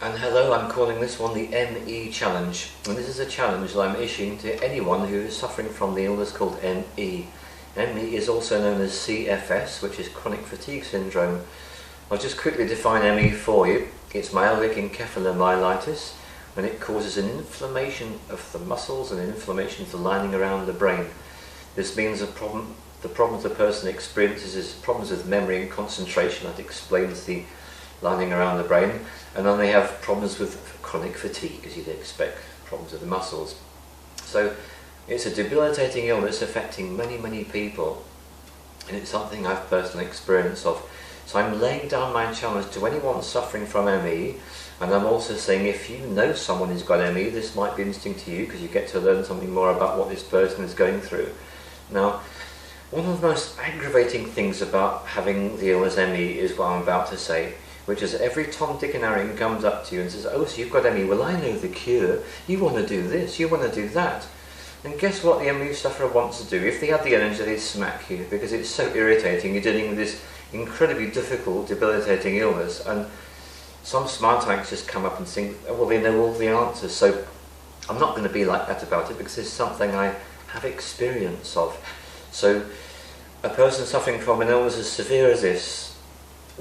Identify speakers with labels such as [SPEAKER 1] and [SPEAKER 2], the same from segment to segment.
[SPEAKER 1] And hello, I'm calling this one the ME Challenge, and this is a challenge that I'm issuing to anyone who is suffering from the illness called ME. ME is also known as CFS, which is chronic fatigue syndrome. I'll just quickly define ME for you. It's myalgic encephalomyelitis, and it causes an inflammation of the muscles and an inflammation of the lining around the brain. This means the problems the person experiences is problems with memory and concentration. That explains the lining around the brain. And then they have problems with chronic fatigue, as you'd expect, problems with the muscles. So it's a debilitating illness affecting many people, and it's something I've personal experience of. So I'm laying down my challenge to anyone suffering from ME, and I'm also saying if you know someone who's got ME, this might be interesting to you because you get to learn something more about what this person is going through. Now, one of the most aggravating things about having the illness ME is what I'm about to say, which is every Tom, Dick and Harry comes up to you and says, "Oh, so you've got ME, well I know the cure, you want to do this, you want to do that." And guess what the ME sufferer wants to do? If they had the energy, they'd smack you, because it's so irritating. You're dealing with this incredibly difficult, debilitating illness, and some smart alecks just come up and think, "Oh, well, they know all the answers." So I'm not going to be like that about it, because it's something I have experience of. So a person suffering from an illness as severe as this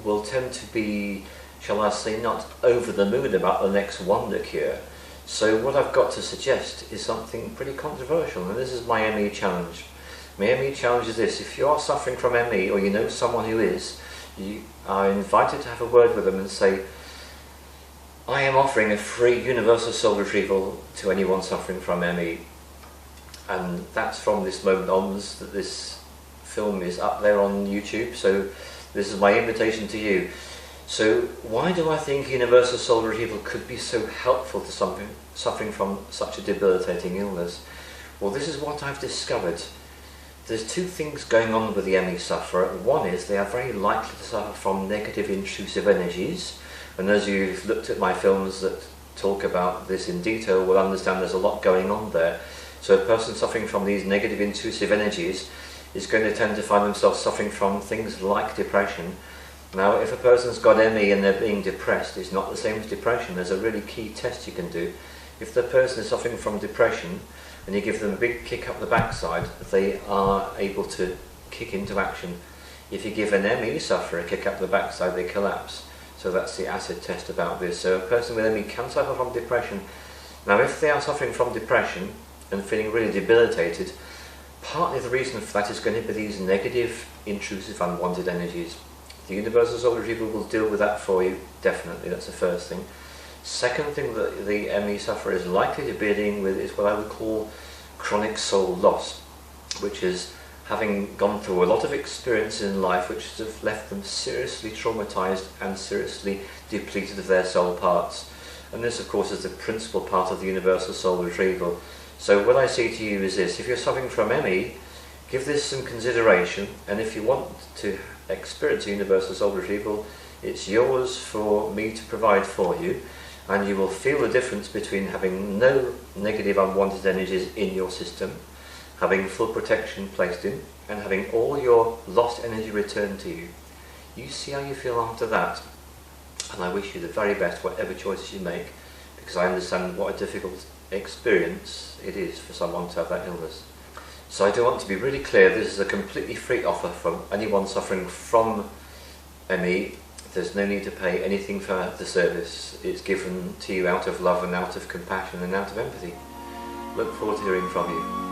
[SPEAKER 1] will tend to be, shall I say, not over the moon about the next wonder cure. So what I've got to suggest is something pretty controversial, and this is my ME challenge. My ME challenge is this: if you are suffering from ME, or you know someone who is, you are invited to have a word with them and say, "I am offering a free universal soul retrieval to anyone suffering from ME." And that's from this moment onwards that this film is up there on YouTube, so this is my invitation to you. So why do I think universal soul retrieval could be so helpful to someone suffering from such a debilitating illness? Well, this is what I've discovered. There's two things going on with the ME sufferer. One is they are very likely to suffer from negative intrusive energies, and as you've looked at my films that talk about this in detail will understand there's a lot going on there. So a person suffering from these negative intrusive energies is going to tend to find themselves suffering from things like depression. Now, if a person's got ME and they're being depressed, it's not the same as depression. There's a really key test you can do. If the person is suffering from depression and you give them a big kick up the backside, they are able to kick into action. If you give an ME sufferer a kick up the backside, they collapse. So that's the acid test about this. So a person with ME can suffer from depression. Now, if they are suffering from depression and feeling really debilitated, partly the reason for that is going to be these negative, intrusive, unwanted energies. The universal soul retrieval will deal with that for you, definitely. That's the first thing. Second thing that the ME sufferer is likely to be dealing with is what I would call chronic soul loss, which is having gone through a lot of experiences in life which have left them seriously traumatized and seriously depleted of their soul parts. And this, of course, is the principal part of the universal soul retrieval. So what I say to you is this: if you're suffering from ME, give this some consideration, and if you want to experience a universal soul retrieval, it's yours for me to provide for you, and you will feel the difference between having no negative unwanted energies in your system, having full protection placed in, and having all your lost energy returned to you. You see how you feel after that, and I wish you the very best whatever choices you make, because I understand what a difficult experience it is for someone to have that illness. So I do want to be really clear, this is a completely free offer from anyone suffering from ME. There's no need to pay anything for the service. It's given to you out of love and out of compassion and out of empathy. Look forward to hearing from you.